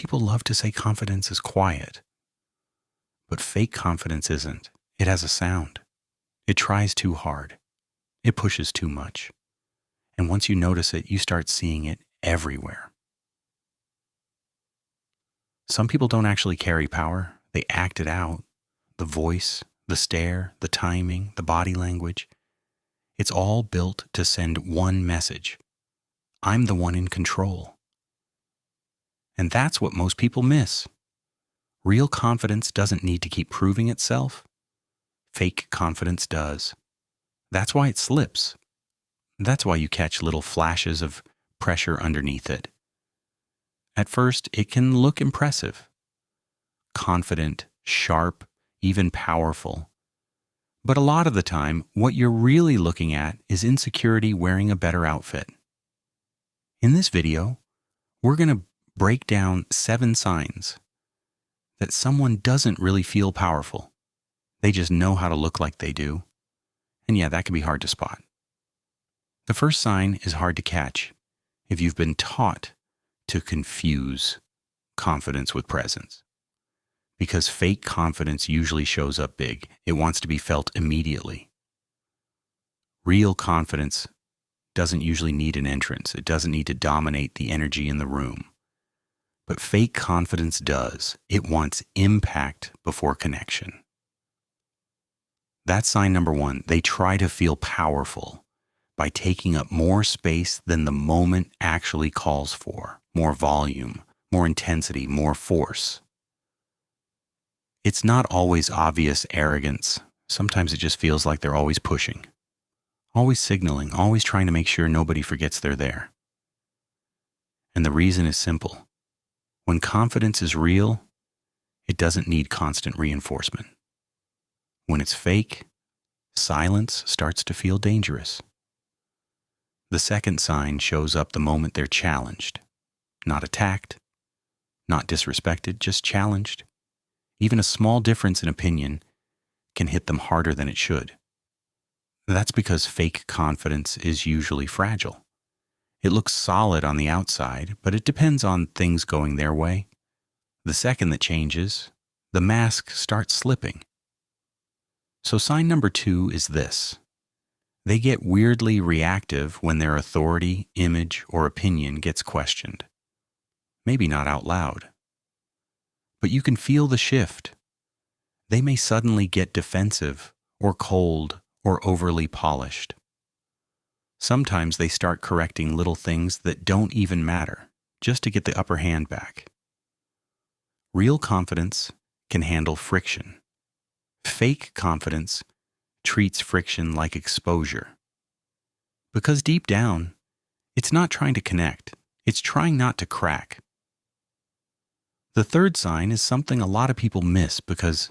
People love to say confidence is quiet, but fake confidence isn't. It has a sound. It tries too hard. It pushes too much. And once you notice it, you start seeing it everywhere. Some people don't actually carry power. They act it out. The voice, the stare, the timing, the body language. It's all built to send one message. I'm the one in control. And that's what most people miss. Real confidence doesn't need to keep proving itself. Fake confidence does. That's why it slips. That's why you catch little flashes of pressure underneath it. At first, it can look impressive. Confident, sharp, even powerful. But a lot of the time, what you're really looking at is insecurity wearing a better outfit. In this video, we're going to break down 7 signs that someone doesn't really feel powerful. They just know how to look like they do. And yeah, that can be hard to spot. The first sign is hard to catch if you've been taught to confuse confidence with presence. Because fake confidence usually shows up big. It wants to be felt immediately. Real confidence doesn't usually need an entrance. It doesn't need to dominate the energy in the room. But fake confidence does. It wants impact before connection. That's sign number 1. They try to feel powerful by taking up more space than the moment actually calls for. More volume, more intensity, more force. It's not always obvious arrogance. Sometimes it just feels like they're always pushing, always signaling, always trying to make sure nobody forgets they're there. And the reason is simple. When confidence is real, it doesn't need constant reinforcement. When it's fake, silence starts to feel dangerous. The second sign shows up the moment they're challenged. Not attacked, not disrespected, just challenged. Even a small difference in opinion can hit them harder than it should. That's because fake confidence is usually fragile. It looks solid on the outside, but it depends on things going their way. The second that changes, the mask starts slipping. So sign number 2 is this. They get weirdly reactive when their authority, image, or opinion gets questioned. Maybe not out loud. But you can feel the shift. They may suddenly get defensive, or cold, or overly polished. Sometimes they start correcting little things that don't even matter, just to get the upper hand back. Real confidence can handle friction. Fake confidence treats friction like exposure. Because deep down, it's not trying to connect, it's trying not to crack. The third sign is something a lot of people miss because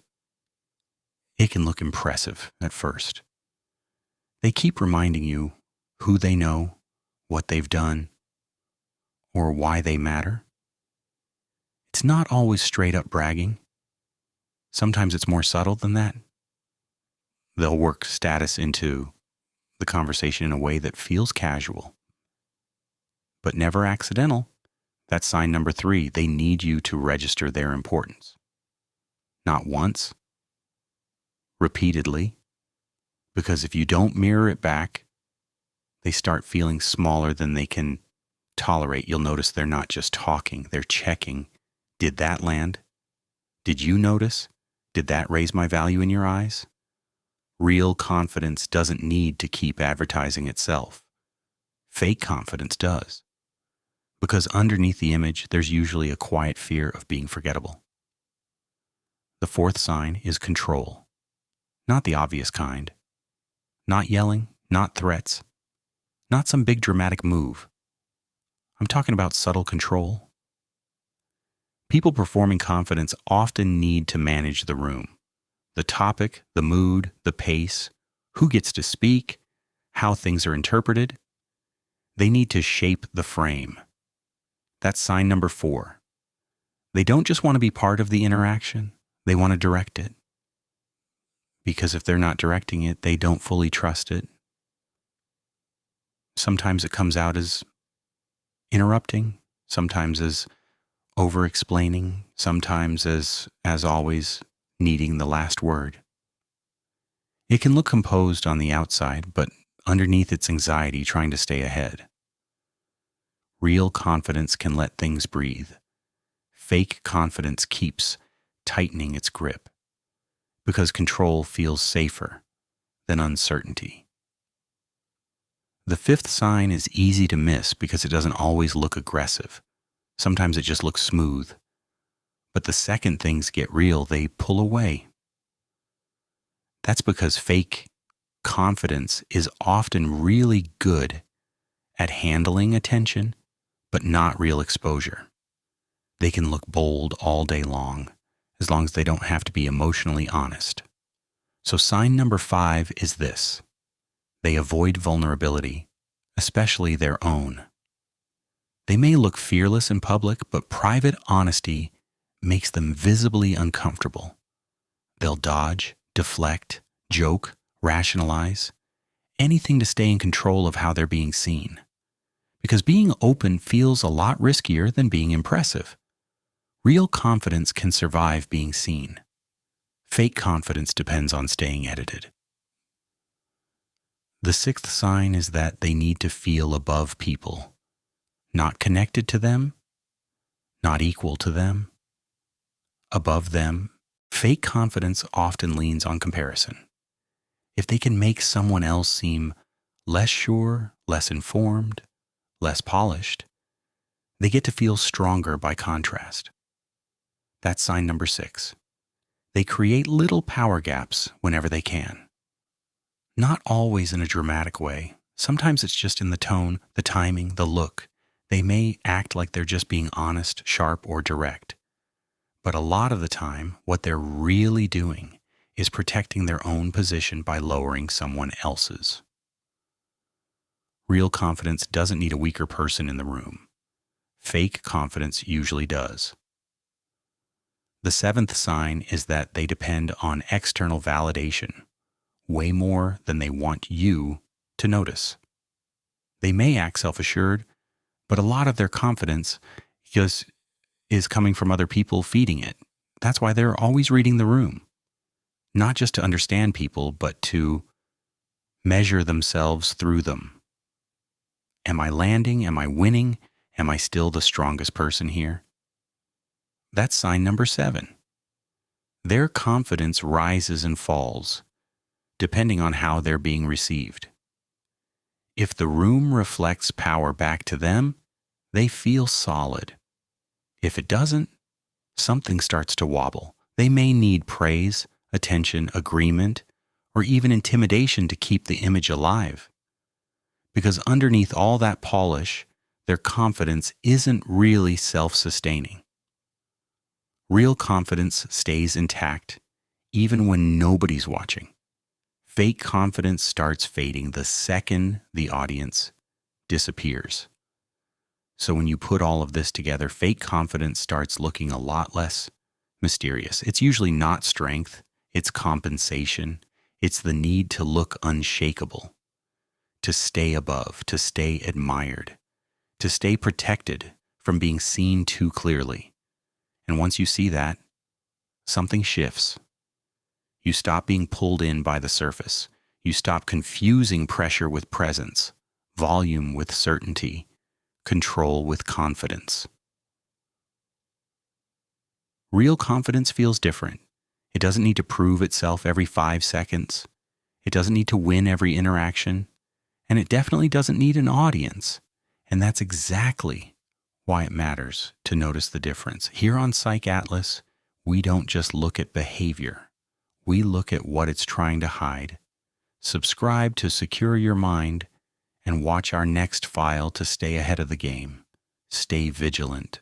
it can look impressive at first. They keep reminding you who they know, what they've done, or why they matter. It's not always straight up bragging. Sometimes it's more subtle than that. They'll work status into the conversation in a way that feels casual, but never accidental. That's sign number 3. They need you to register their importance. Not once, repeatedly, because if you don't mirror it back, they start feeling smaller than they can tolerate. You'll notice they're not just talking, they're checking. Did that land? Did you notice? Did that raise my value in your eyes? Real confidence doesn't need to keep advertising itself. Fake confidence does. Because underneath the image, there's usually a quiet fear of being forgettable. The fourth sign is control. Not the obvious kind. Not yelling, not threats. Not some big dramatic move. I'm talking about subtle control. People performing confidence often need to manage the room. The topic, the mood, the pace, who gets to speak, how things are interpreted. They need to shape the frame. That's sign number 4. They don't just want to be part of the interaction, they want to direct it. Because if they're not directing it, they don't fully trust it. Sometimes it comes out as interrupting, sometimes as over-explaining, sometimes as always, needing the last word. It can look composed on the outside, but underneath it's anxiety trying to stay ahead. Real confidence can let things breathe. Fake confidence keeps tightening its grip because control feels safer than uncertainty. The fifth sign is easy to miss because it doesn't always look aggressive. Sometimes it just looks smooth. But the second things get real, they pull away. That's because fake confidence is often really good at handling attention, but not real exposure. They can look bold all day long, as long as they don't have to be emotionally honest. So sign number 5 is this. They avoid vulnerability, especially their own. They may look fearless in public, but private honesty makes them visibly uncomfortable. They'll dodge, deflect, joke, rationalize, anything to stay in control of how they're being seen. Because being open feels a lot riskier than being impressive. Real confidence can survive being seen. Fake confidence depends on staying edited. The sixth sign is that they need to feel above people, not connected to them, not equal to them, above them. Fake confidence often leans on comparison. If they can make someone else seem less sure, less informed, less polished, they get to feel stronger by contrast. That's sign number 6. They create little power gaps whenever they can. Not always in a dramatic way. Sometimes it's just in the tone, the timing, the look. They may act like they're just being honest, sharp, or direct. But a lot of the time, what they're really doing is protecting their own position by lowering someone else's. Real confidence doesn't need a weaker person in the room. Fake confidence usually does. The 7th sign is that they depend on external validation, way more than they want you to notice. They may act self-assured, but a lot of their confidence is coming from other people feeding it. That's why they're always reading the room. Not just to understand people, but to measure themselves through them. Am I landing? Am I winning? Am I still the strongest person here? That's sign number 7. Their confidence rises and falls, depending on how they're being received. If the room reflects power back to them, they feel solid. If it doesn't, something starts to wobble. They may need praise, attention, agreement, or even intimidation to keep the image alive. Because underneath all that polish, their confidence isn't really self-sustaining. Real confidence stays intact, even when nobody's watching. Fake confidence starts fading the second the audience disappears. So when you put all of this together, fake confidence starts looking a lot less mysterious. It's usually not strength, it's compensation. It's the need to look unshakable, to stay above, to stay admired, to stay protected from being seen too clearly. And once you see that, something shifts. You stop being pulled in by the surface. You stop confusing pressure with presence, volume with certainty, control with confidence. Real confidence feels different. It doesn't need to prove itself every 5 seconds. It doesn't need to win every interaction. And it definitely doesn't need an audience. And that's exactly why it matters to notice the difference. Here on Psych Atlas, we don't just look at behavior. We look at what it's trying to hide. Subscribe to secure your mind and watch our next file to stay ahead of the game. Stay vigilant.